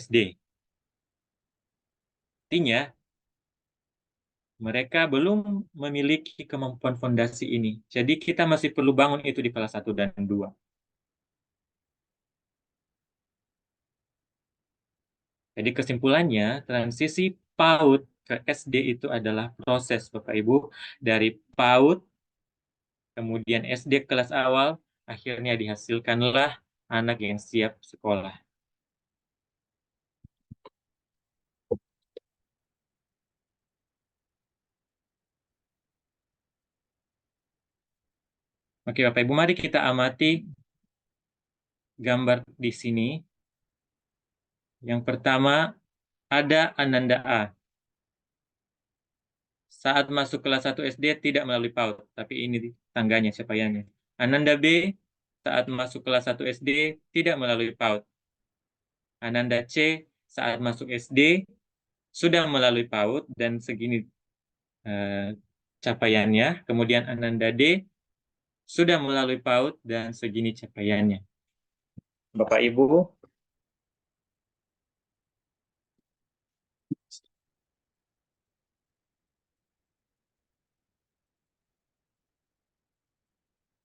SD. Artinya, mereka belum memiliki kemampuan fondasi ini. Jadi kita masih perlu bangun itu di kelas 1 dan 2. Jadi kesimpulannya, transisi PAUD ke SD itu adalah proses, Bapak Ibu, dari PAUD, kemudian SD kelas awal, akhirnya dihasilkanlah anak yang siap sekolah. Oke, Bapak Ibu, mari kita amati gambar di sini. Yang pertama, ada Ananda A. Saat masuk kelas 1 SD tidak melalui PAUD, tapi ini tangganya, capaiannya. Ananda B saat masuk kelas 1 SD tidak melalui PAUD. Ananda C saat masuk SD sudah melalui PAUD dan segini eh, capaiannya. Kemudian Ananda D sudah melalui PAUD dan segini capaiannya. Bapak Ibu,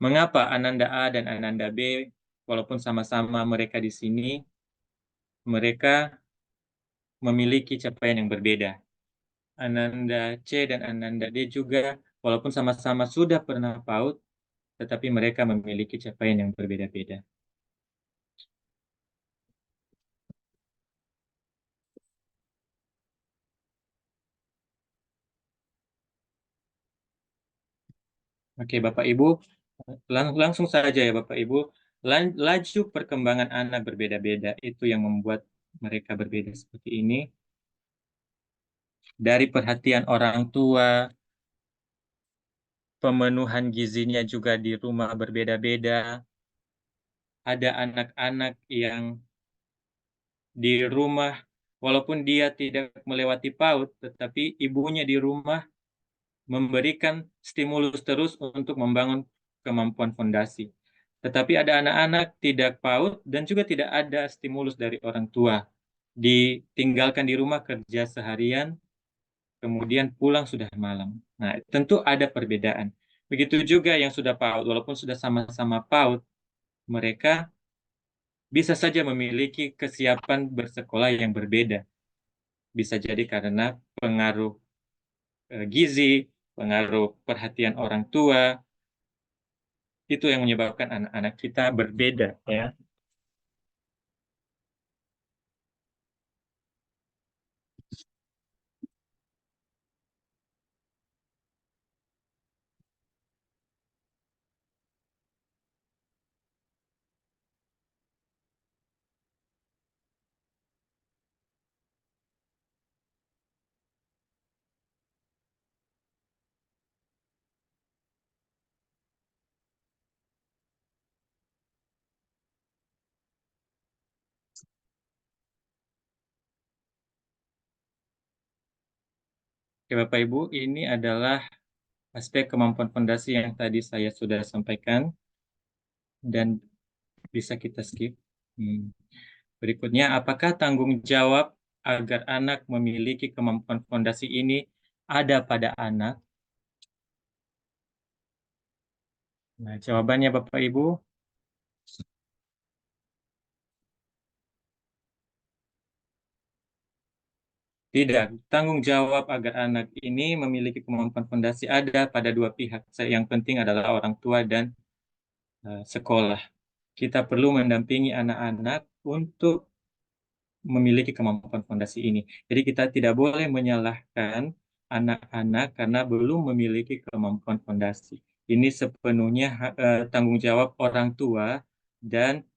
mengapa Ananda A dan Ananda B, walaupun sama-sama mereka di sini, mereka memiliki capaian yang berbeda? Ananda C dan Ananda D juga, walaupun sama-sama sudah pernah PAUD, tetapi mereka memiliki capaian yang berbeda-beda. Oke, Bapak Ibu, langsung saja ya Bapak Ibu, laju perkembangan anak berbeda-beda itu yang membuat mereka berbeda seperti ini. Dari perhatian orang tua, pemenuhan gizinya juga di rumah berbeda-beda. Ada anak-anak yang di rumah, walaupun dia tidak melewati PAUD, tetapi ibunya di rumah memberikan stimulus terus untuk membangun kemampuan fondasi. Tetapi ada anak-anak tidak PAUD dan juga tidak ada stimulus dari orang tua. Ditinggalkan di rumah kerja seharian, kemudian pulang sudah malam. Nah, tentu ada perbedaan. Begitu juga yang sudah PAUD, walaupun sudah sama-sama PAUD, mereka bisa saja memiliki kesiapan bersekolah yang berbeda. Bisa jadi karena pengaruh gizi, pengaruh perhatian orang tua, itu yang menyebabkan anak-anak kita berbeda, ya. Oke, Bapak Ibu, ini adalah aspek kemampuan fondasi yang tadi saya sudah sampaikan dan bisa kita skip. Berikutnya, apakah tanggung jawab agar anak memiliki kemampuan fondasi ini ada pada anak? Nah, jawabannya Bapak Ibu, tidak. Tanggung jawab agar anak ini memiliki kemampuan fondasi ada pada dua pihak. Yang penting adalah orang tua dan sekolah. Kita perlu mendampingi anak-anak untuk memiliki kemampuan fondasi ini. Jadi kita tidak boleh menyalahkan anak-anak karena belum memiliki kemampuan fondasi. Ini sepenuhnya tanggung jawab orang tua dan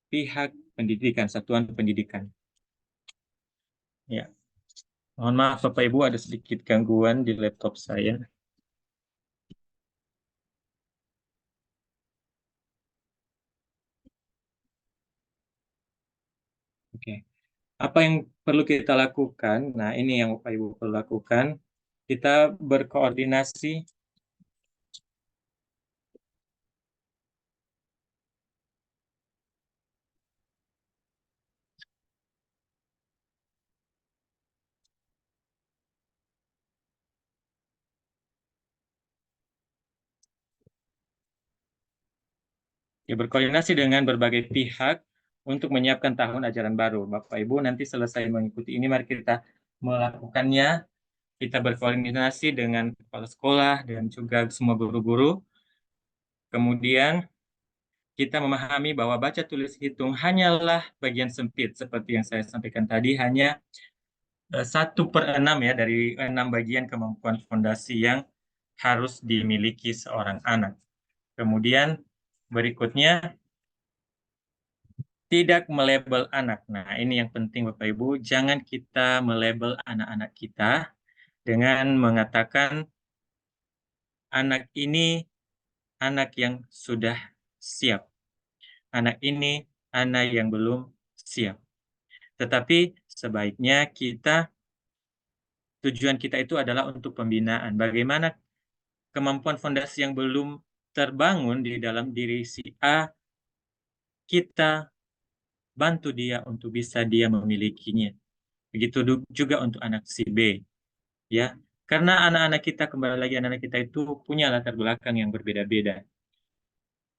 pihak pendidikan, satuan pendidikan. Ya, mohon maaf Bapak Ibu ada sedikit gangguan di laptop saya. Oke. Apa yang perlu kita lakukan? Nah, ini yang Bapak Ibu perlu lakukan. Kita berkoordinasi. Ya, berkoordinasi dengan berbagai pihak untuk menyiapkan tahun ajaran baru. Bapak Ibu nanti selesai mengikuti ini, mari kita melakukannya. Kita berkoordinasi dengan kepala sekolah dan juga semua guru-guru. Kemudian kita memahami bahwa baca tulis hitung hanyalah bagian sempit seperti yang saya sampaikan tadi, hanya 1/6 ya dari 6 bagian kemampuan fondasi yang harus dimiliki seorang anak. Kemudian berikutnya, tidak melabel anak. Nah, ini yang penting Bapak Ibu, jangan kita melabel anak-anak kita dengan mengatakan anak ini anak yang sudah siap, anak ini anak yang belum siap. Tetapi sebaiknya tujuan kita itu adalah untuk pembinaan. Bagaimana kemampuan fondasi yang belum terbangun di dalam diri si A, kita bantu dia untuk bisa dia memilikinya. Begitu juga untuk anak si B, ya. Karena anak-anak kita, kembali lagi, anak-anak kita itu punya latar belakang yang berbeda-beda.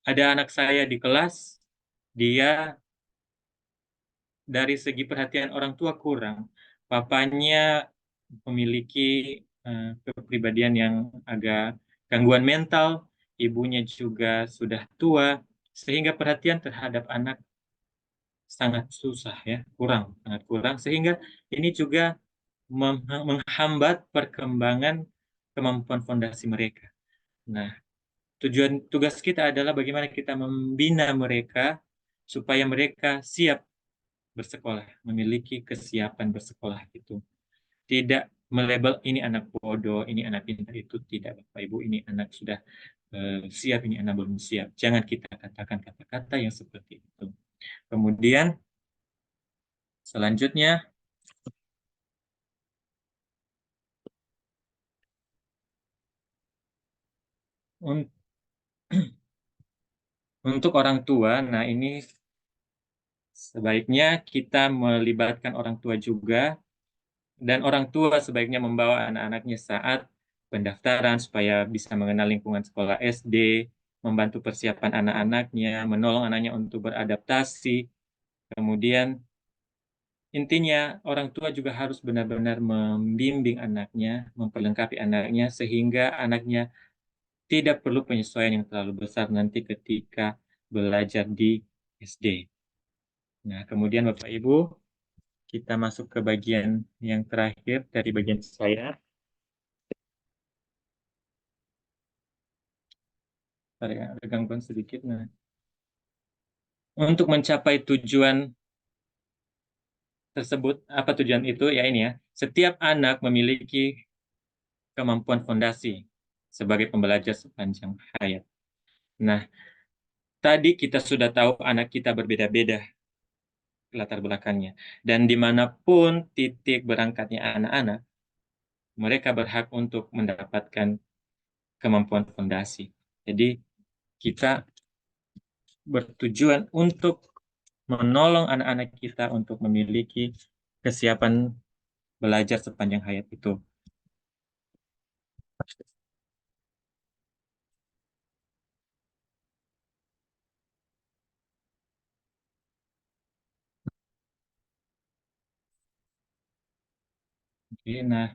Ada anak saya di kelas, dia dari segi perhatian orang tua kurang. Papanya memiliki kepribadian yang agak gangguan mental, ibunya juga sudah tua, sehingga perhatian terhadap anak sangat susah ya, sangat kurang, sehingga ini juga menghambat perkembangan kemampuan fondasi mereka. Nah, tugas kita adalah bagaimana kita membina mereka supaya mereka siap bersekolah, memiliki kesiapan bersekolah itu. Tidak melebel ini anak bodoh, ini anak pintar, itu tidak, Bapak Ibu, ini anak sudah siap, ini anak belum siap. Jangan kita katakan kata-kata yang seperti itu. Kemudian selanjutnya, untuk orang tua, nah ini sebaiknya kita melibatkan orang tua juga, dan orang tua sebaiknya membawa anak-anaknya saat pendaftaran supaya bisa mengenal lingkungan sekolah SD, membantu persiapan anak-anaknya, menolong anaknya untuk beradaptasi. Kemudian intinya orang tua juga harus benar-benar membimbing anaknya, memperlengkapi anaknya sehingga anaknya tidak perlu penyesuaian yang terlalu besar nanti ketika belajar di SD. Nah, kemudian Bapak Ibu, kita masuk ke bagian yang terakhir dari bagian saya. Ada gangguan sedikit. Nah, untuk mencapai tujuan tersebut, apa tujuan itu? Ya ini ya, setiap anak memiliki kemampuan fondasi sebagai pembelajar sepanjang hayat. Nah, tadi kita sudah tahu anak kita berbeda-beda latar belakangnya. Dan dimanapun titik berangkatnya anak-anak, mereka berhak untuk mendapatkan kemampuan fondasi. Jadi, kita bertujuan untuk menolong anak-anak kita untuk memiliki kesiapan belajar sepanjang hayat itu. Oke, nah,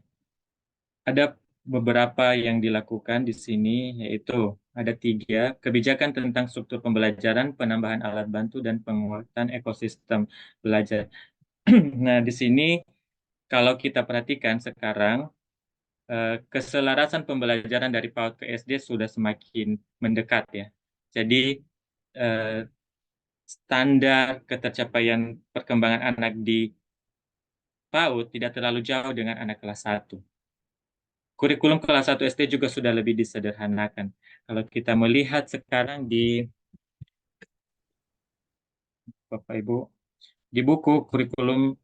ada beberapa yang dilakukan di sini, yaitu ada 3, kebijakan tentang struktur pembelajaran, penambahan alat bantu, dan penguatan ekosistem belajar. Nah, di sini kalau kita perhatikan sekarang, keselarasan pembelajaran dari PAUD ke SD sudah semakin mendekat ya. Jadi, eh, standar ketercapaian perkembangan anak di PAUD tidak terlalu jauh dengan anak kelas 1. Kurikulum kelas 1 SD juga sudah lebih disederhanakan. Kalau kita melihat sekarang di Bapak Ibu, di buku kurikulum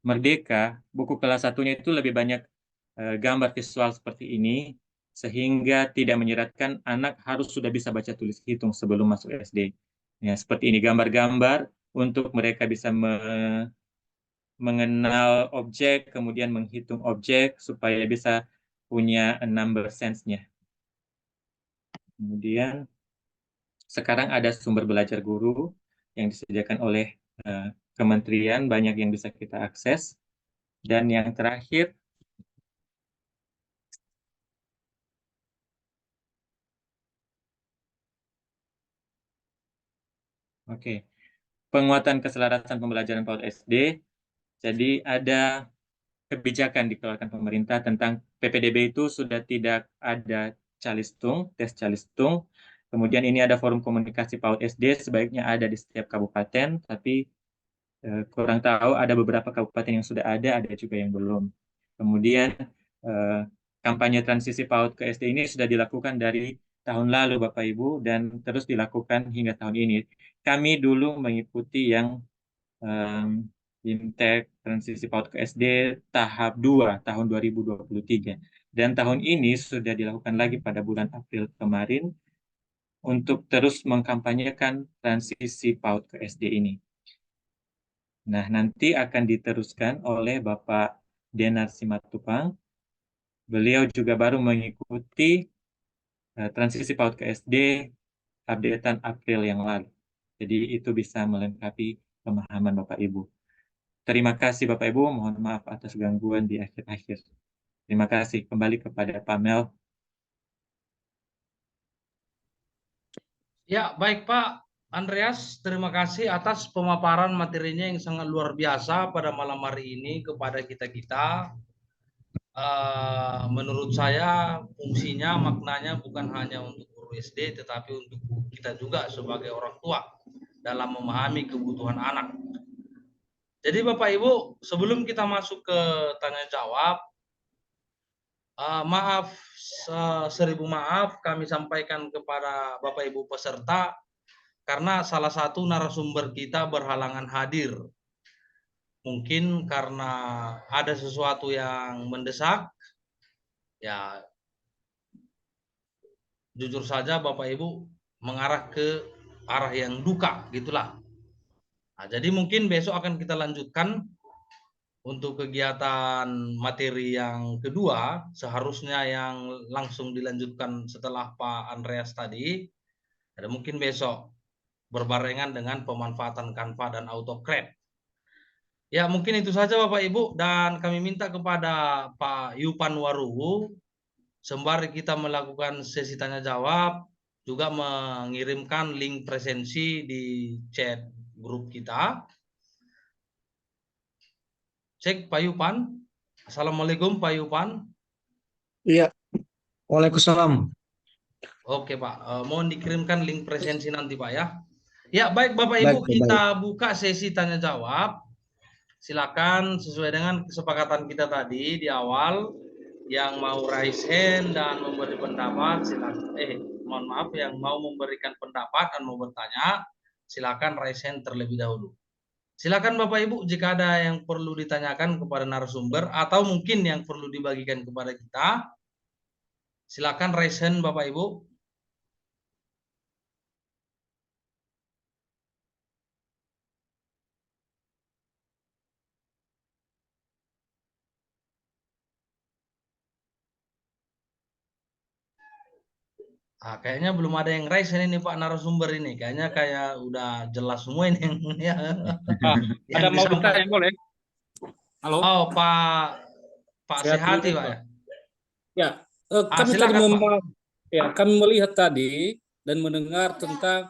Merdeka, buku kelas 1-nya itu lebih banyak gambar visual seperti ini, sehingga tidak menyeratkan anak harus sudah bisa baca tulis hitung sebelum masuk SD. Ya, seperti ini gambar-gambar untuk mereka bisa mengenal objek, kemudian menghitung objek supaya bisa punya number sense-nya. Kemudian sekarang ada sumber belajar guru yang disediakan oleh kementerian, banyak yang bisa kita akses. Dan yang terakhir, penguatan keselarasan pembelajaran PAUD SD. Jadi ada kebijakan dikeluarkan pemerintah tentang PPDB itu sudah tidak ada calistung, tes calistung. Kemudian ini ada forum komunikasi PAUD SD, sebaiknya ada di setiap kabupaten, tapi kurang tahu, ada beberapa kabupaten yang sudah ada juga yang belum. Kemudian kampanye transisi PAUD ke SD ini sudah dilakukan dari tahun lalu Bapak Ibu, dan terus dilakukan hingga tahun ini. Kami dulu mengikuti yang Imtek transisi PAUD ke SD tahap 2 tahun 2023. Dan tahun ini sudah dilakukan lagi pada bulan April kemarin untuk terus mengkampanyekan transisi PAUD ke SD ini. Nah, nanti akan diteruskan oleh Bapak Denar Simatupang. Beliau juga baru mengikuti transisi PAUD ke SD updatean April yang lalu. Jadi itu bisa melengkapi pemahaman Bapak Ibu. Terima kasih Bapak Ibu, mohon maaf atas gangguan di akhir-akhir. Terima kasih. Kembali kepada Pamel. Ya, baik Pak Andreas, terima kasih atas pemaparan materinya yang sangat luar biasa pada malam hari ini kepada kita-kita. Menurut saya fungsinya, maknanya bukan hanya untuk guru SD, tetapi untuk kita juga sebagai orang tua dalam memahami kebutuhan anak. Jadi Bapak Ibu, sebelum kita masuk ke tanya jawab, maaf, seribu maaf kami sampaikan kepada Bapak Ibu peserta, karena salah satu narasumber kita berhalangan hadir. Mungkin karena ada sesuatu yang mendesak, ya jujur saja Bapak Ibu mengarah ke arah yang duka, gitulah. Nah, jadi mungkin besok akan kita lanjutkan untuk kegiatan materi yang kedua, seharusnya yang langsung dilanjutkan setelah Pak Andreas tadi. Ada mungkin besok berbarengan dengan pemanfaatan Canva dan AutoCAD. Ya, mungkin itu saja Bapak Ibu, dan kami minta kepada Pak Yupan Waruhu sembari kita melakukan sesi tanya jawab juga mengirimkan link presensi di chat grup kita. Cek Pak Yupan. Assalamualaikum Pak Yupan. Iya, waalaikumsalam. Oke Pak, mohon dikirimkan link presensi nanti Pak ya. Ya baik Bapak Ibu, Baik, baik. kita buka sesi tanya jawab. Silakan sesuai dengan kesepakatan kita tadi di awal, yang mau raise hand dan memberi pendapat silakan. Mohon maaf, yang mau memberikan pendapat dan mau bertanya silakan raise hand terlebih dahulu. Silakan Bapak Ibu, jika ada yang perlu ditanyakan kepada narasumber atau mungkin yang perlu dibagikan kepada kita, silakan raise hand Bapak Ibu. Kayaknya belum ada yang raise ini Pak narasumber ini. Kayaknya kayak udah jelas semua ini yang ada mau ditanya boleh? Halo. Oh Pak Sehati Pak ya. Ya, kami tadi kami melihat tadi dan mendengar tentang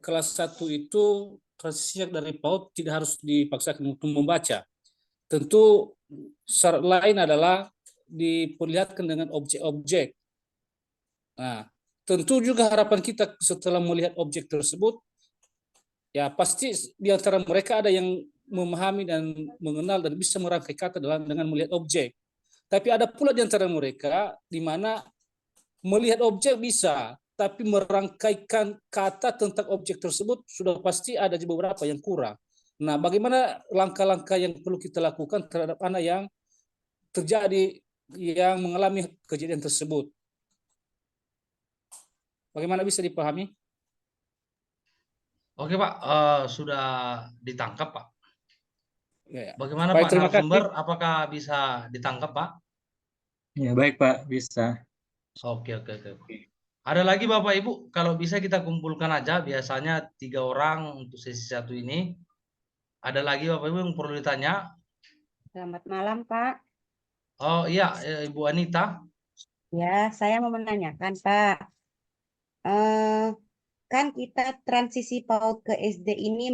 kelas 1 itu transisinya dari PAUD tidak harus dipaksakan untuk membaca. Tentu syarat lain adalah diperlihatkan dengan objek-objek. Nah, tentu juga harapan kita setelah melihat objek tersebut, ya pasti di antara mereka ada yang memahami dan mengenal dan bisa merangkai kata dengan melihat objek. Tapi ada pula di antara mereka di mana melihat objek bisa, tapi merangkaikan kata tentang objek tersebut sudah pasti ada beberapa yang kurang. Nah, bagaimana langkah-langkah yang perlu kita lakukan terhadap anak yang terjadi, yang mengalami kejadian tersebut? Bagaimana bisa dipahami? Oke Pak, sudah ditangkap Pak. Ya. Bagaimana Baik, Pak terima narasumber? kasih. Apakah bisa ditangkap Pak? Ya baik Pak, bisa. Oke. Ada lagi Bapak Ibu, kalau bisa kita kumpulkan aja, biasanya 3 orang untuk sesi satu ini. Ada lagi Bapak Ibu yang perlu ditanya? Selamat malam, Pak. Oh iya, Ibu Anita. Ya, saya mau menanyakan, Pak. Eh, kan kita transisi PAUD ke SD ini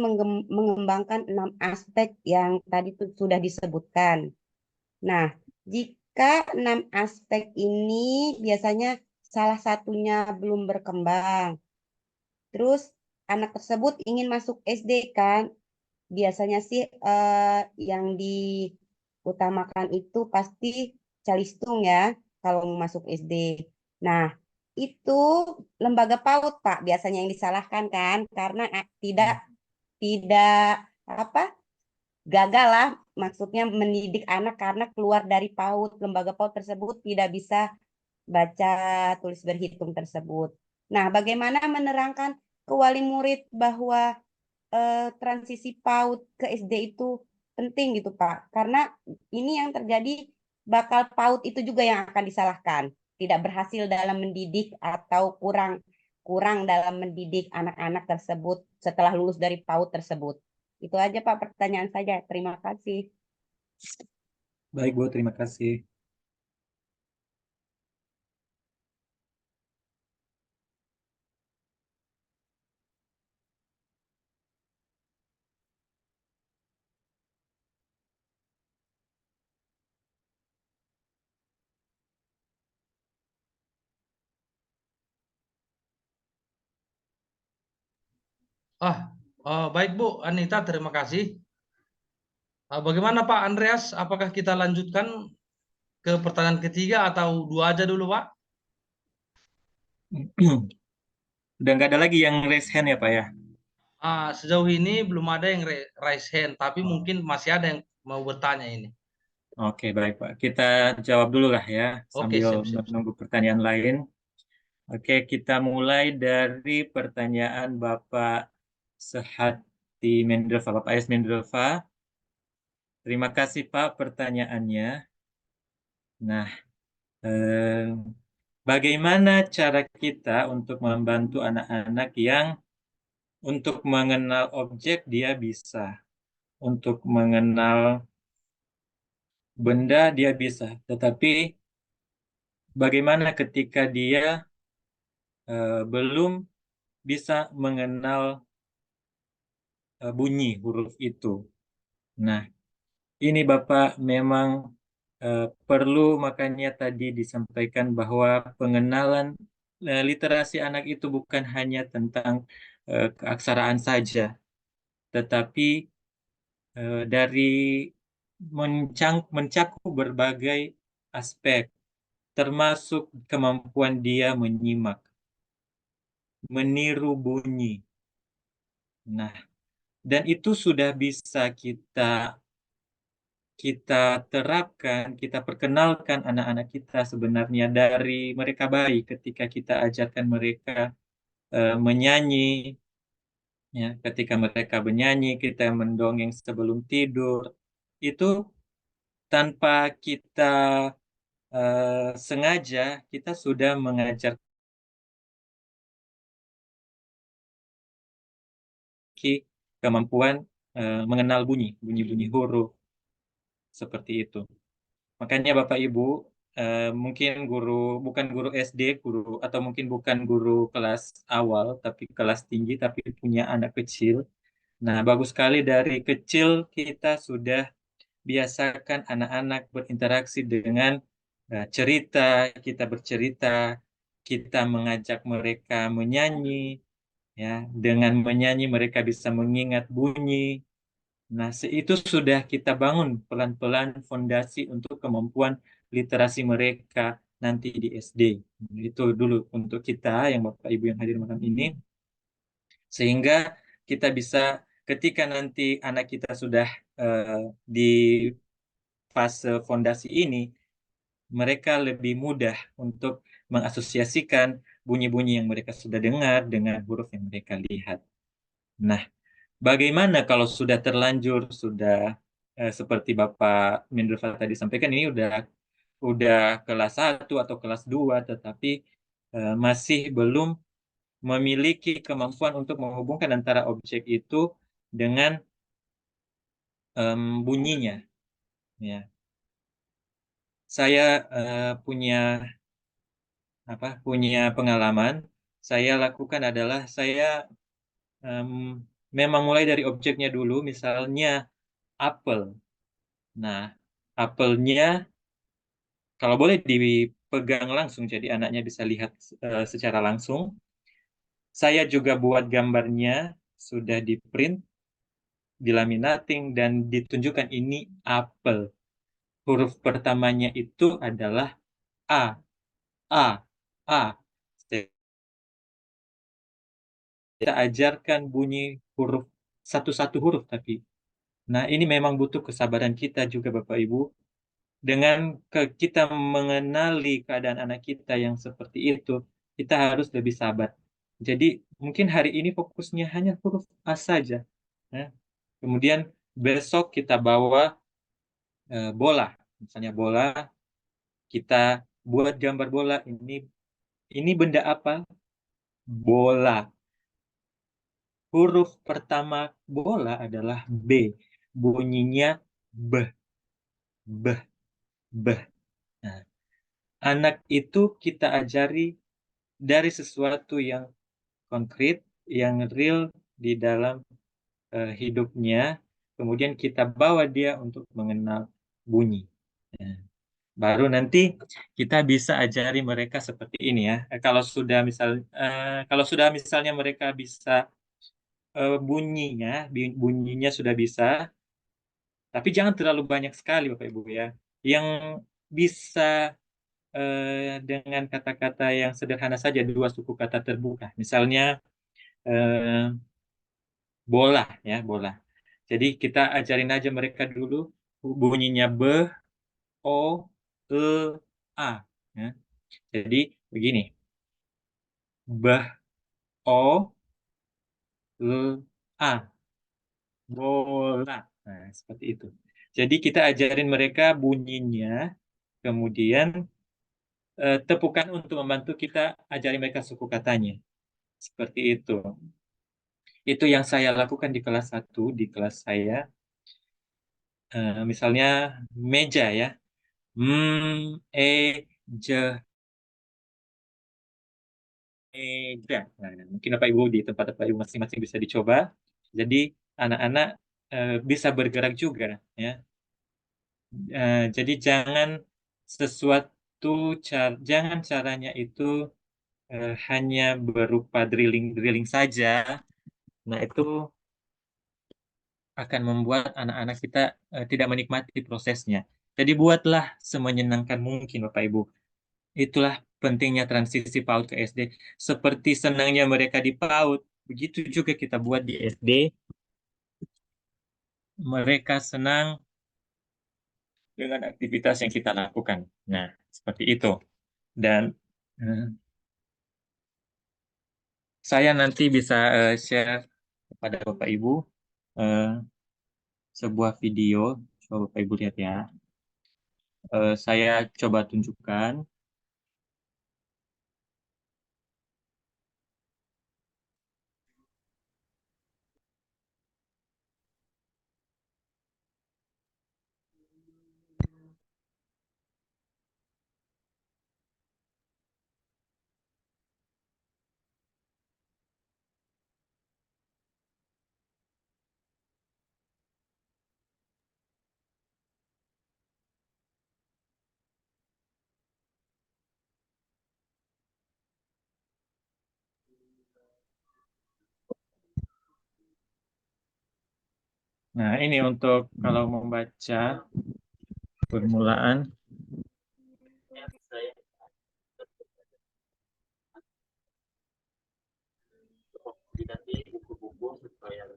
mengembangkan 6 aspek yang tadi tuh sudah disebutkan. Nah, jika 6 aspek ini biasanya salah satunya belum berkembang, terus anak tersebut ingin masuk SD kan, biasanya sih yang diutamakan itu pasti calistung ya kalau mau masuk SD. Nah, itu lembaga PAUD Pak biasanya yang disalahkan kan karena tidak apa gagal lah maksudnya mendidik anak karena keluar dari PAUD lembaga PAUD tersebut tidak bisa baca tulis berhitung tersebut. Nah, bagaimana menerangkan ke wali murid bahwa transisi PAUD ke SD itu penting gitu Pak. Karena ini yang terjadi bakal PAUD itu juga yang akan disalahkan. Tidak berhasil dalam mendidik atau kurang kurang dalam mendidik anak-anak tersebut setelah lulus dari PAUD tersebut. Itu aja Pak pertanyaan saja. Terima kasih. Baik Bu, terima kasih. Baik Bu Anita, terima kasih. Bagaimana Pak Andreas? Apakah kita lanjutkan ke pertanyaan ketiga atau 2 aja dulu Pak? Udah nggak ada lagi yang raise hand ya Pak ya? Sejauh ini belum ada yang raise hand, tapi mungkin masih ada yang mau bertanya ini. Oke, baik Pak. Kita jawab dulu lah ya, Oke, sambil siap. menunggu pertanyaan lain. Oke, kita mulai dari pertanyaan Bapak Sehati Mendelva, Bapak S. Mendelva. Terima kasih Pak pertanyaannya. Nah, bagaimana cara kita untuk membantu anak-anak yang untuk mengenal objek dia bisa, untuk mengenal benda dia bisa, tetapi bagaimana ketika dia belum bisa mengenal bunyi huruf itu. Nah, ini Bapak memang perlu makanya tadi disampaikan bahwa pengenalan literasi anak itu bukan hanya tentang keaksaraan saja, tetapi dari mencakup berbagai aspek, termasuk kemampuan dia menyimak, meniru bunyi. Nah, dan itu sudah bisa kita terapkan, kita perkenalkan anak-anak kita sebenarnya dari mereka bayi ketika kita ajarkan mereka menyanyi, ya, ketika mereka menyanyi, kita mendongeng sebelum tidur, itu tanpa kita sengaja, kita sudah mengajar kemampuan mengenal bunyi-bunyi huruf, seperti itu. Makanya Bapak Ibu, mungkin bukan guru SD, atau mungkin bukan guru kelas awal, tapi kelas tinggi, tapi punya anak kecil. Nah, bagus sekali dari kecil kita sudah biasakan anak-anak berinteraksi dengan cerita, kita bercerita, kita mengajak mereka menyanyi, ya, dengan menyanyi mereka bisa mengingat bunyi. Nah, itu sudah kita bangun pelan-pelan fondasi untuk kemampuan literasi mereka nanti di SD. Itu dulu untuk kita yang Bapak Ibu yang hadir malam ini. Sehingga kita bisa ketika nanti anak kita sudah di fase fondasi ini, mereka lebih mudah untuk mengasosiasikan bunyi-bunyi yang mereka sudah dengar dengan huruf yang mereka lihat. Nah, bagaimana kalau sudah terlanjur, sudah seperti Bapak Mendelva tadi sampaikan, ini udah kelas 1 atau kelas 2, tetapi masih belum memiliki kemampuan untuk menghubungkan antara objek itu dengan bunyinya. Ya, saya punya pengalaman. Saya lakukan adalah saya em, memang mulai dari objeknya dulu, misalnya apel. Nah, apelnya kalau boleh dipegang langsung, jadi anaknya bisa lihat secara langsung. Saya juga buat gambarnya, sudah di print, dilaminating, dan ditunjukkan ini apel. Huruf pertamanya itu adalah A, A, A. Kita ajarkan bunyi huruf satu-satu huruf, tapi nah ini memang butuh kesabaran kita juga Bapak Ibu. Dengan kita mengenali keadaan anak kita yang seperti itu, kita harus lebih sabar. Jadi mungkin hari ini fokusnya hanya huruf A saja. Ya. Kemudian besok kita bawa bola, misalnya bola, kita buat gambar bola. Ini benda apa? Bola. Huruf pertama bola adalah B. Bunyinya B, B, B. Nah, anak itu kita ajari dari sesuatu yang konkret, yang real di dalam hidupnya, kemudian kita bawa dia untuk mengenal bunyi. Nah, baru nanti kita bisa ajari mereka seperti ini ya. Kalau sudah misalnya mereka bisa bunyinya sudah bisa, tapi jangan terlalu banyak sekali Bapak Ibu ya. Yang bisa dengan kata-kata yang sederhana saja, dua suku kata terbuka. Misalnya eh, bola ya, bola. Jadi kita ajarin aja mereka dulu bunyinya B, O, E, A. Ya. Jadi begini, B, O, E, A, bola. Nah, seperti itu. Jadi kita ajarin mereka bunyinya, kemudian tepukan untuk membantu kita ajari mereka suku katanya. Seperti itu. Itu yang saya lakukan di kelas satu di kelas saya. Misalnya meja ya. E, je, meja. Nah, mungkin Bapak Ibu di tempat Bapak Ibu masing-masing bisa dicoba. Jadi anak-anak bisa bergerak juga ya. Jadi sesuatu jangan caranya itu hanya berupa drilling-drilling saja. Nah, itu akan membuat anak-anak kita tidak menikmati prosesnya. Jadi buatlah semenyenangkan mungkin Bapak Ibu. Itulah pentingnya transisi PAUD ke SD. Seperti senangnya mereka di PAUD, begitu juga kita buat di SD. Mereka senang dengan aktivitas yang kita lakukan. Nah, seperti itu. Dan eh, saya nanti bisa share kepada Bapak Ibu eh, sebuah video. Coba Bapak Ibu lihat ya. Saya coba tunjukkan. Nah, ini untuk kalau membaca permulaan. Nanti buku-buku supaya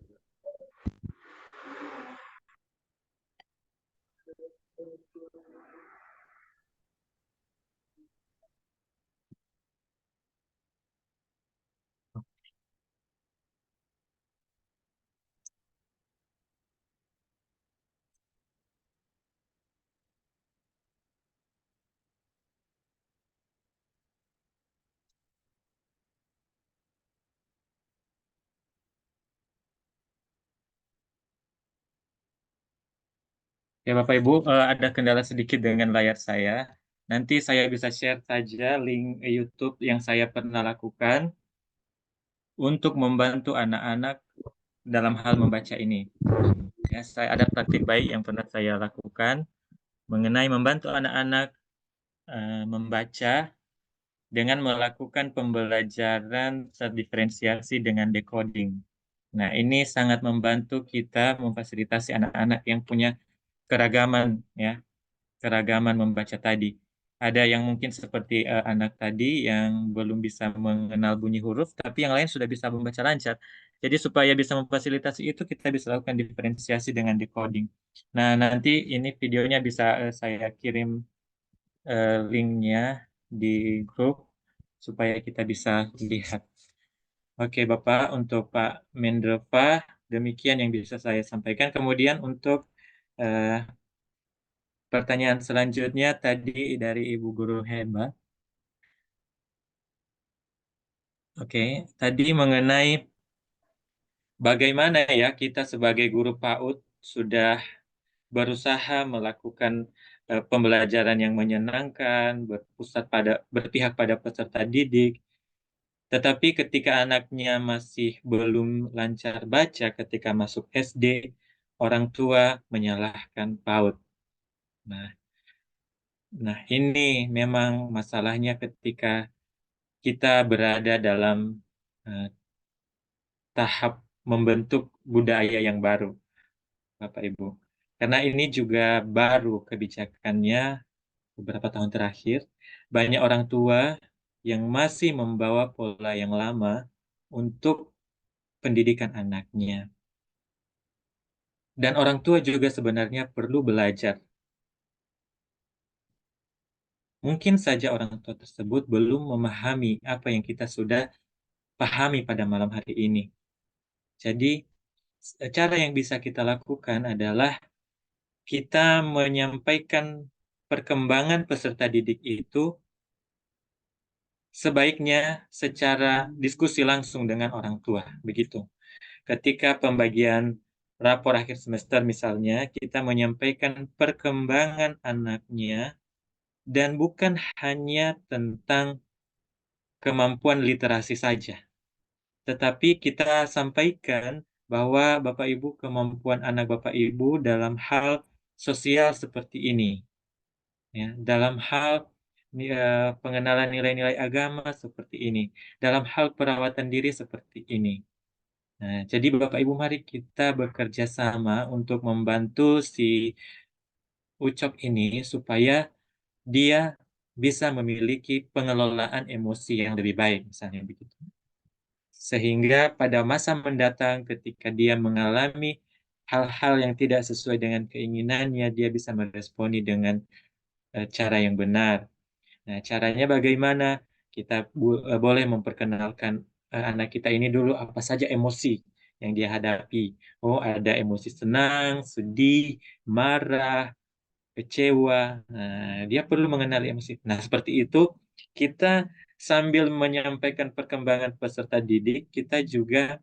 Ya Bapak Ibu, ada kendala sedikit dengan layar saya. Nanti saya bisa share saja link YouTube yang saya pernah lakukan untuk membantu anak-anak dalam hal membaca ini. Ya, saya ada praktik baik yang pernah saya lakukan mengenai membantu anak-anak membaca dengan melakukan pembelajaran terdiferensiasi dengan decoding. Nah, ini sangat membantu kita memfasilitasi anak-anak yang punya keragaman, ya, keragaman membaca tadi. Ada yang mungkin seperti anak tadi yang belum bisa mengenal bunyi huruf, tapi yang lain sudah bisa membaca lancar. Jadi supaya bisa memfasilitasi itu, kita bisa lakukan diferensiasi dengan decoding. Nah, nanti ini videonya bisa saya kirim linknya di grup supaya kita bisa lihat. Oke, Bapak, untuk Pak Mendrova, demikian yang bisa saya sampaikan. Kemudian untuk eh, pertanyaan selanjutnya tadi dari Ibu Guru Heba. Oke, tadi mengenai bagaimana ya kita sebagai guru PAUD sudah berusaha melakukan pembelajaran yang menyenangkan, berpihak pada peserta didik. Tetapi ketika anaknya masih belum lancar baca ketika masuk SD, orang tua menyalahkan PAUD. Nah, ini memang masalahnya ketika kita berada dalam eh, tahap membentuk budaya yang baru, Bapak Ibu. Karena ini juga baru kebijakannya beberapa tahun terakhir, banyak orang tua yang masih membawa pola yang lama untuk pendidikan anaknya. Dan orang tua juga sebenarnya perlu belajar. Mungkin saja orang tua tersebut belum memahami apa yang kita sudah pahami pada malam hari ini. Jadi, cara yang bisa kita lakukan adalah kita menyampaikan perkembangan peserta didik itu sebaiknya secara diskusi langsung dengan orang tua, begitu. Ketika pembagian rapor akhir semester misalnya, kita menyampaikan perkembangan anaknya dan bukan hanya tentang kemampuan literasi saja, tetapi kita sampaikan bahwa Bapak Ibu kemampuan anak Bapak Ibu dalam hal sosial seperti ini, ya, dalam hal pengenalan nilai-nilai agama seperti ini, dalam hal perawatan diri seperti ini. Nah, jadi Bapak Ibu mari kita bekerja sama untuk membantu si Ucok ini supaya dia bisa memiliki pengelolaan emosi yang lebih baik, misalnya begitu. Sehingga pada masa mendatang ketika dia mengalami hal-hal yang tidak sesuai dengan keinginannya, dia bisa meresponi dengan cara yang benar. Nah, caranya bagaimana? Kita boleh memperkenalkan anak kita ini dulu apa saja emosi yang dia hadapi. Oh, ada emosi senang, sedih, marah, kecewa. Nah, dia perlu mengenali emosi. Nah, seperti itu kita sambil menyampaikan perkembangan peserta didik, kita juga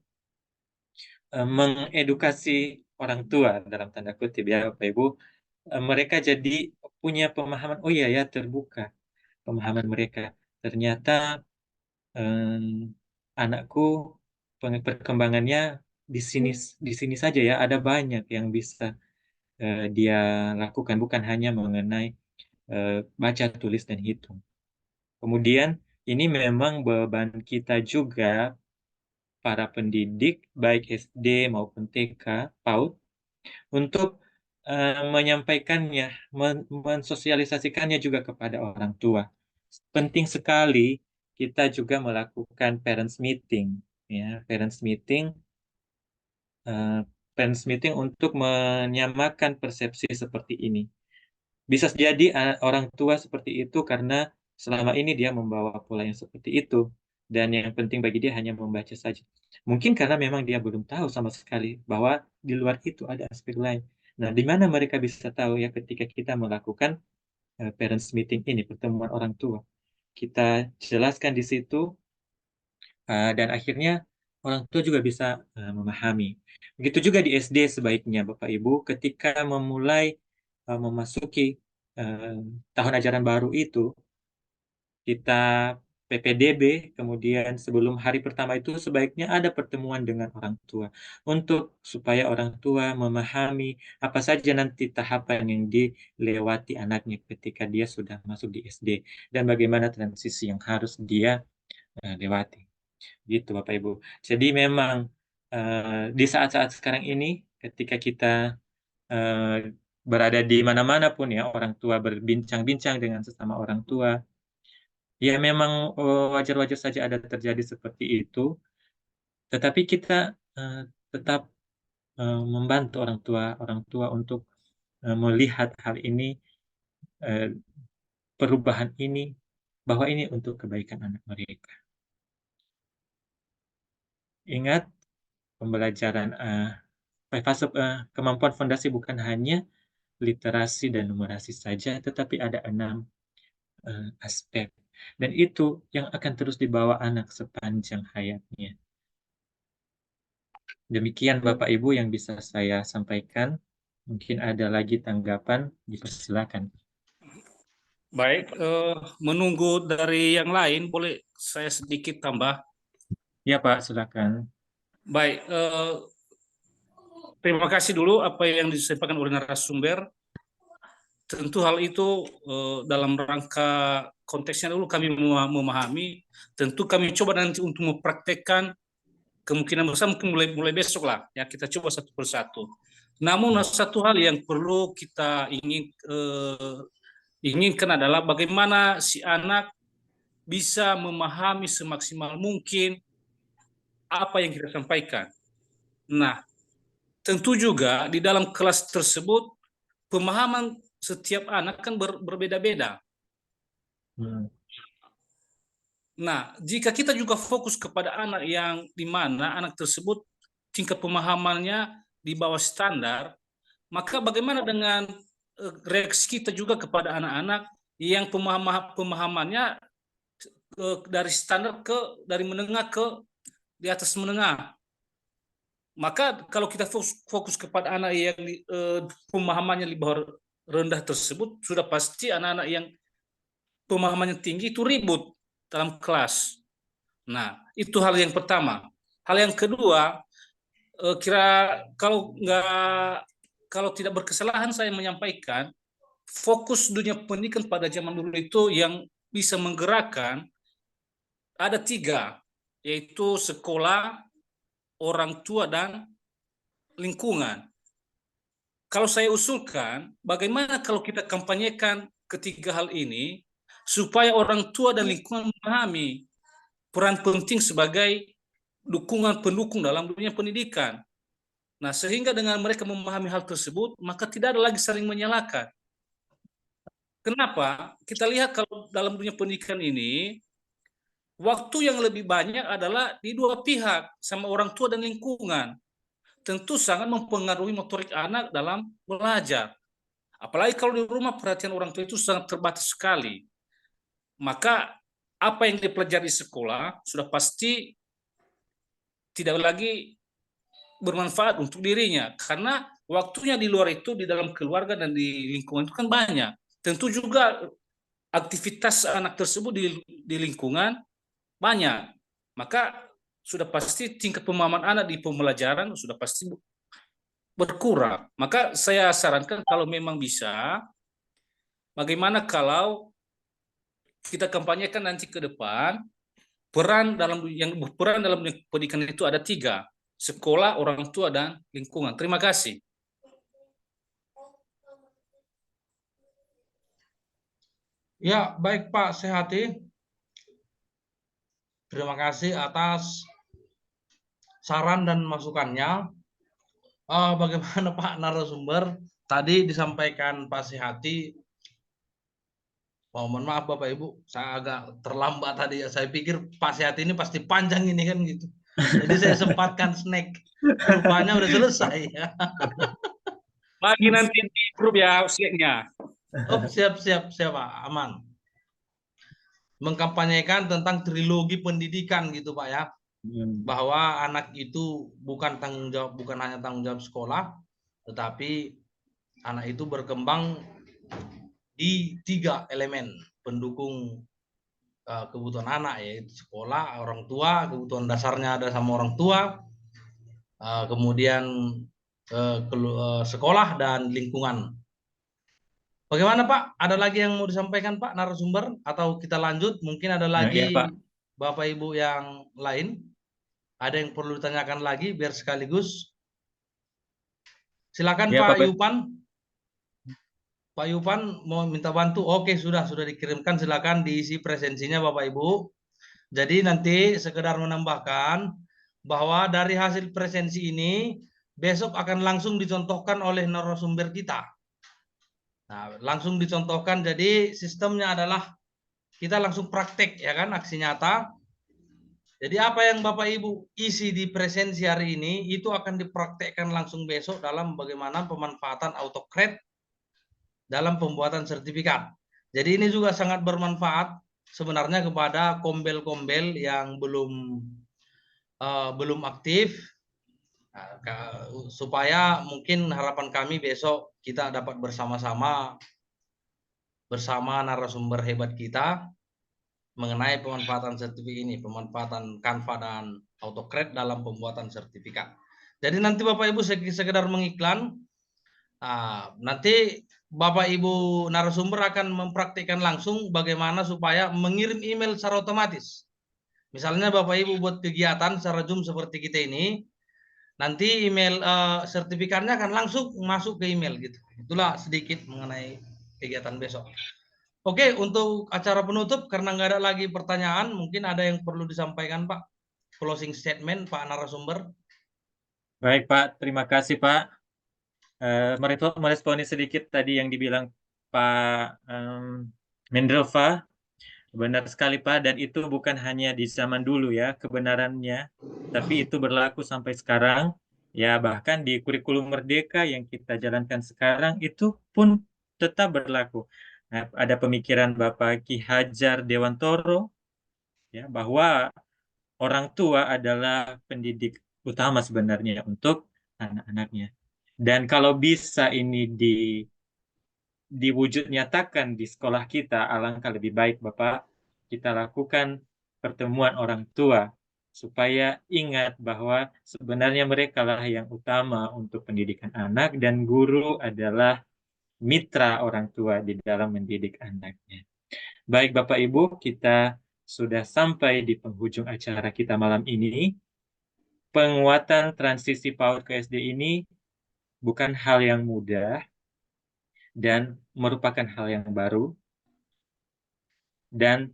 mengedukasi orang tua dalam tanda kutip ya Bapak Ibu. Mereka jadi punya pemahaman, oh iya ya terbuka pemahaman mereka. Ternyata anakku perkembangannya di sini saja ya, ada banyak yang bisa dia lakukan, bukan hanya mengenai baca, tulis, dan hitung. Kemudian ini memang beban kita juga para pendidik baik SD maupun TK, PAUD untuk menyampaikannya, mensosialisasikannya juga kepada orang tua. Penting sekali kita juga melakukan parents meeting, eh, parents meeting untuk menyamakan persepsi seperti ini. Bisa jadi orang tua seperti itu karena selama ini dia membawa pola yang seperti itu, dan yang penting bagi dia hanya membaca saja. Mungkin karena memang dia belum tahu sama sekali bahwa di luar itu ada aspek lain. Nah, di mana mereka bisa tahu ya ketika kita melakukan parents meeting ini, pertemuan orang tua. Kita jelaskan di situ, dan akhirnya orang tua juga bisa memahami. Begitu juga di SD sebaiknya, Bapak Ibu, ketika memulai memasuki tahun ajaran baru itu, kita PPDB, kemudian sebelum hari pertama itu sebaiknya ada pertemuan dengan orang tua untuk supaya orang tua memahami apa saja nanti tahapan yang dilewati anaknya ketika dia sudah masuk di SD dan bagaimana transisi yang harus dia lewati. Gitu Bapak Ibu. Jadi memang di saat-saat sekarang ini ketika kita berada di mana-mana pun ya, orang tua berbincang-bincang dengan sesama orang tua, ya memang wajar-wajar saja ada terjadi seperti itu, tetapi kita tetap membantu orang tua untuk melihat hal ini, perubahan ini, bahwa ini untuk kebaikan anak mereka. Ingat, pembelajaran kemampuan fondasi bukan hanya literasi dan numerasi saja, tetapi ada 6 aspek. Dan itu yang akan terus dibawa anak sepanjang hayatnya. Demikian Bapak Ibu yang bisa saya sampaikan. Mungkin ada lagi tanggapan, dipersilakan. Baik, menunggu dari yang lain, boleh saya sedikit tambah? Ya Pak, silakan. Baik, terima kasih dulu apa yang disampaikan oleh narasumber. Tentu hal itu dalam rangka konteksnya dulu kami memahami, tentu kami coba nanti untuk mempraktekkan kemungkinan besar mungkin mulai besok lah, ya kita coba satu persatu. Namun satu hal yang perlu kita inginkan adalah bagaimana si anak bisa memahami semaksimal mungkin apa yang kita sampaikan. Nah, tentu juga di dalam kelas tersebut pemahaman setiap anak kan berbeda-beda. Nah, jika kita juga fokus kepada anak yang di mana anak tersebut tingkat pemahamannya di bawah standar, maka bagaimana dengan reaksi kita juga kepada anak-anak yang pemahamannya dari standar dari menengah ke di atas menengah. Maka kalau kita fokus kepada anak yang pemahamannya di bawah rendah tersebut, sudah pasti anak-anak yang pemahamannya tinggi itu ribut dalam kelas. Nah, itu hal yang pertama. Hal yang kedua, kalau tidak berkesalahan saya menyampaikan, fokus dunia pendidikan pada zaman dulu itu yang bisa menggerakkan ada 3, yaitu sekolah, orang tua, dan lingkungan. Kalau saya usulkan, bagaimana kalau kita kampanyekan ketiga hal ini, supaya orang tua dan lingkungan memahami peran penting sebagai dukungan pendukung dalam dunia pendidikan. Nah, sehingga dengan mereka memahami hal tersebut, maka tidak ada lagi saling menyalahkan. Kenapa? Kita lihat kalau dalam dunia pendidikan ini, waktu yang lebih banyak adalah di dua pihak, sama orang tua dan lingkungan. Tentu sangat mempengaruhi motorik anak dalam belajar. Apalagi kalau di rumah perhatian orang tua itu sangat terbatas sekali. Maka apa yang dipelajari di sekolah sudah pasti tidak lagi bermanfaat untuk dirinya. Karena waktunya di luar itu, di dalam keluarga dan di lingkungan itu kan banyak. Tentu juga aktivitas anak tersebut di lingkungan banyak. Maka sudah pasti tingkat pemahaman anak di pembelajaran sudah pasti berkurang. Maka saya sarankan kalau memang bisa, bagaimana kalau kita kampanyekan nanti ke depan, peran dalam pendidikan itu ada 3, sekolah, orang tua, dan lingkungan. Terima kasih. Ya, baik Pak Sehati. Terima kasih atas saran dan masukannya. Bagaimana Pak narasumber? Tadi disampaikan Pak Sehati. Mohon maaf Bapak Ibu, saya agak terlambat tadi. Saya pikir Pak Sehati ini pasti panjang ini kan gitu. Jadi saya sempatkan snack. Rupanya udah selesai ya. Lagi nanti di grup ya snacknya. Oh, siap Pak, aman. Mengkampanyekan tentang trilogi pendidikan gitu Pak ya. Bahwa anak itu bukan hanya tanggung jawab sekolah, tetapi anak itu berkembang di 3 elemen pendukung kebutuhan anak, yaitu sekolah, orang tua, kebutuhan dasarnya ada sama orang tua, kemudian sekolah dan lingkungan. Bagaimana Pak? Ada lagi yang mau disampaikan Pak narasumber atau kita lanjut? Mungkin ada lagi Pak. Bapak Ibu yang lain? Ada yang perlu ditanyakan lagi biar sekaligus? Silakan Ya, Pak Pak. Yupan. Pak Yupan mau minta bantu. Oke, sudah dikirimkan. Silakan diisi presensinya Bapak Ibu. Jadi nanti sekedar menambahkan bahwa dari hasil presensi ini besok akan langsung dicontohkan oleh narasumber kita. Nah, langsung dicontohkan. Jadi sistemnya adalah kita langsung praktek, ya kan, aksi nyata. Jadi apa yang Bapak Ibu isi di presensi hari ini itu akan dipraktekkan langsung besok dalam bagaimana pemanfaatan AutoCAD dalam pembuatan sertifikat. Jadi ini juga sangat bermanfaat sebenarnya kepada kombel-kombel yang belum aktif, supaya mungkin harapan kami besok kita dapat bersama-sama bersama narasumber hebat kita mengenai pemanfaatan sertifikat ini, pemanfaatan Canva dan AutoCAD dalam pembuatan sertifikat. Jadi nanti Bapak Ibu sekedar mengiklan, nanti Bapak Ibu narasumber akan mempraktikkan langsung bagaimana supaya mengirim email secara otomatis. Misalnya Bapak Ibu buat kegiatan secara Zoom seperti kita ini, nanti email sertifikatnya akan langsung masuk ke email gitu. Itulah sedikit mengenai kegiatan besok. Oke, untuk acara penutup karena nggak ada lagi pertanyaan, mungkin ada yang perlu disampaikan Pak. Closing statement Pak narasumber. Baik Pak, terima kasih Pak. Meresponi sedikit tadi yang dibilang Pak Mendelva. Benar sekali Pak, dan itu bukan hanya di zaman dulu ya kebenarannya, tapi itu berlaku sampai sekarang. Ya bahkan di kurikulum Merdeka yang kita jalankan sekarang itu pun tetap berlaku. Nah, ada pemikiran Bapak Ki Hajar Dewantoro ya bahwa orang tua adalah pendidik utama sebenarnya untuk anak-anaknya. Dan kalau bisa ini diwujud nyatakan di sekolah kita, alangkah lebih baik Bapak kita lakukan pertemuan orang tua supaya ingat bahwa sebenarnya mereka lah yang utama untuk pendidikan anak dan guru adalah mitra orang tua di dalam mendidik anaknya. Baik Bapak Ibu, kita sudah sampai di penghujung acara kita malam ini. Penguatan transisi PAUD ke SD ini bukan hal yang mudah dan merupakan hal yang baru. Dan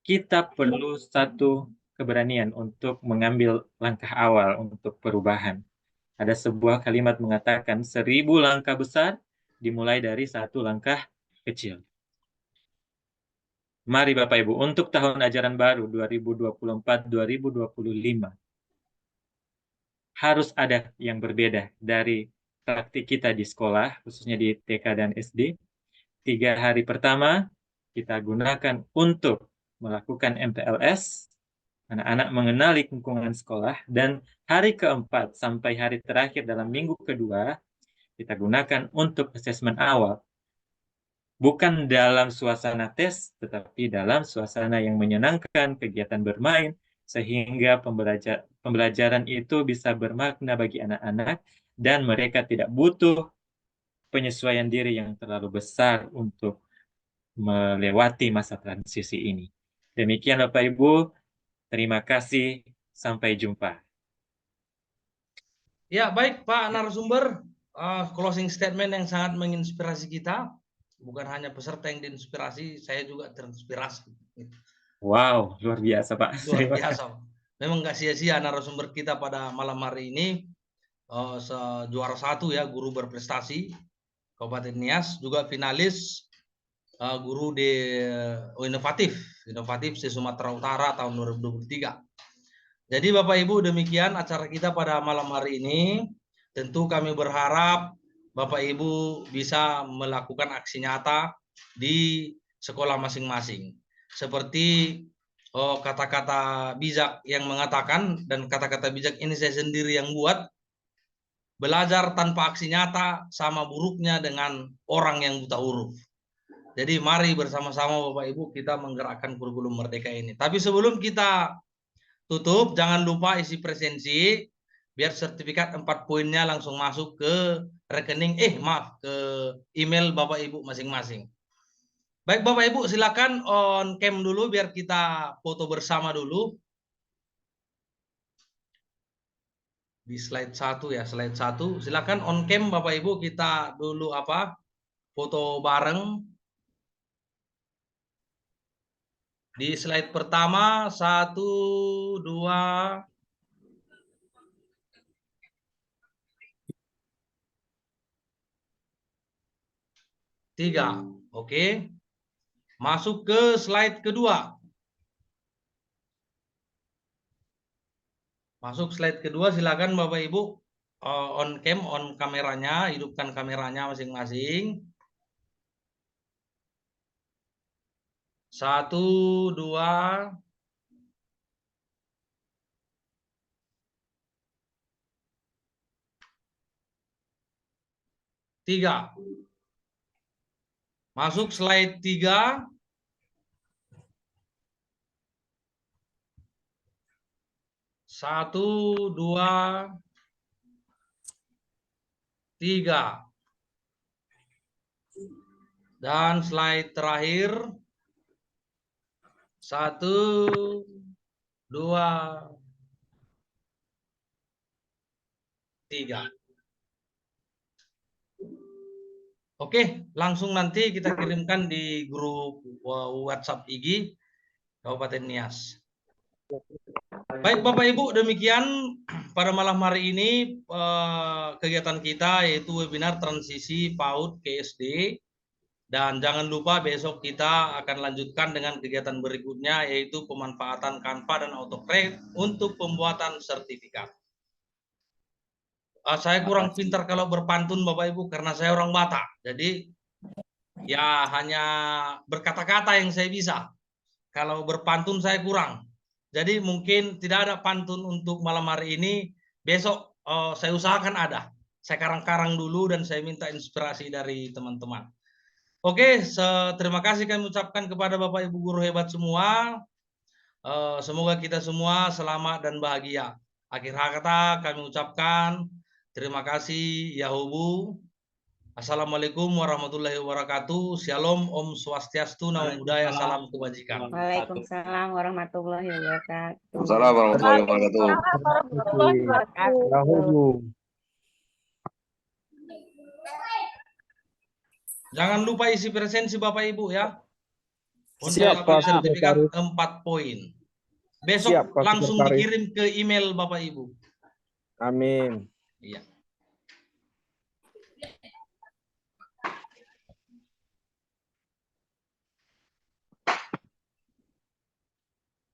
kita perlu satu keberanian untuk mengambil langkah awal untuk perubahan. Ada sebuah kalimat mengatakan 1000 langkah besar dimulai dari 1 langkah kecil. Mari Bapak Ibu, untuk tahun ajaran baru 2024-2025, harus ada yang berbeda dari praktik kita di sekolah, khususnya di TK dan SD. 3 hari pertama kita gunakan untuk melakukan MPLS, anak-anak mengenali lingkungan sekolah, dan hari keempat sampai hari terakhir dalam minggu kedua, kita gunakan untuk asesmen awal. Bukan dalam suasana tes, tetapi dalam suasana yang menyenangkan, kegiatan bermain, sehingga pembelajaran itu bisa bermakna bagi anak-anak, dan mereka tidak butuh penyesuaian diri yang terlalu besar untuk melewati masa transisi ini. Demikian Bapak Ibu, terima kasih, sampai jumpa. Ya, baik Pak narasumber, closing statement yang sangat menginspirasi kita. Bukan hanya peserta yang diinspirasi, saya juga terinspirasi. Wow, luar biasa Pak. Luar biasa. Memang nggak sia-sia narasumber kita pada malam hari ini. Juara 1 ya, guru berprestasi Kabupaten Nias, juga finalis guru di inovatif di Sumatera Utara tahun 2023. Jadi Bapak Ibu, demikian acara kita pada malam hari ini. Tentu kami berharap Bapak Ibu bisa melakukan aksi nyata di sekolah masing-masing. Seperti kata-kata bijak yang mengatakan, dan kata-kata bijak ini saya sendiri yang buat, belajar tanpa aksi nyata sama buruknya dengan orang yang buta huruf. Jadi mari bersama-sama Bapak Ibu kita menggerakkan kurikulum Merdeka ini. Tapi sebelum kita tutup, jangan lupa isi presensi, biar sertifikat 4 poinnya langsung masuk ke rekening, ke email Bapak Ibu masing-masing. Baik Bapak Ibu, silakan on cam dulu biar kita foto bersama dulu. Di slide 1 ya, slide 1. Silakan on cam Bapak Ibu kita dulu foto bareng. Di slide pertama 1 2 3. Oke. Masuk ke slide kedua. Masuk slide kedua, silakan Bapak Ibu on cam, on kameranya, hidupkan kameranya masing-masing. 1 2 3. Masuk slide 3. 1 2 3. Dan slide terakhir 1 2 3. Oke, langsung nanti kita kirimkan di grup WhatsApp IG Kabupaten Nias. Baik Bapak Ibu, demikian pada malam hari ini kegiatan kita yaitu webinar transisi PAUD ke SD. Dan jangan lupa besok kita akan lanjutkan dengan kegiatan berikutnya yaitu pemanfaatan Canva dan AutoCAD untuk pembuatan sertifikat. Saya kurang pintar kalau berpantun Bapak Ibu karena saya orang Batak. Jadi ya hanya berkata-kata yang saya bisa. Kalau berpantun saya kurang. Jadi mungkin tidak ada pantun untuk malam hari ini. Besok saya usahakan ada. Saya karang-karang dulu dan saya minta inspirasi dari teman-teman. Oke, terima kasih kami ucapkan kepada Bapak Ibu guru hebat semua. Semoga kita semua selamat dan bahagia. Akhir kata kami ucapkan terima kasih Yahubu. Assalamualaikum warahmatullahi wabarakatuh. Shalom, Om Swastiastu, Namo Buddhaya, salam kebajikan. Waalaikumsalam warahmatullahi wabarakatuh. Assalamualaikum warahmatullahi wabarakatuh. Yahoo. Jangan lupa isi presensi Bapak Ibu ya. Untuk Siap, Pak sertifikat Sekretaris. 4 poin. Besok Siap, Pak langsung Sekretaris. dikirim ke email Bapak Ibu. Amin. Iya.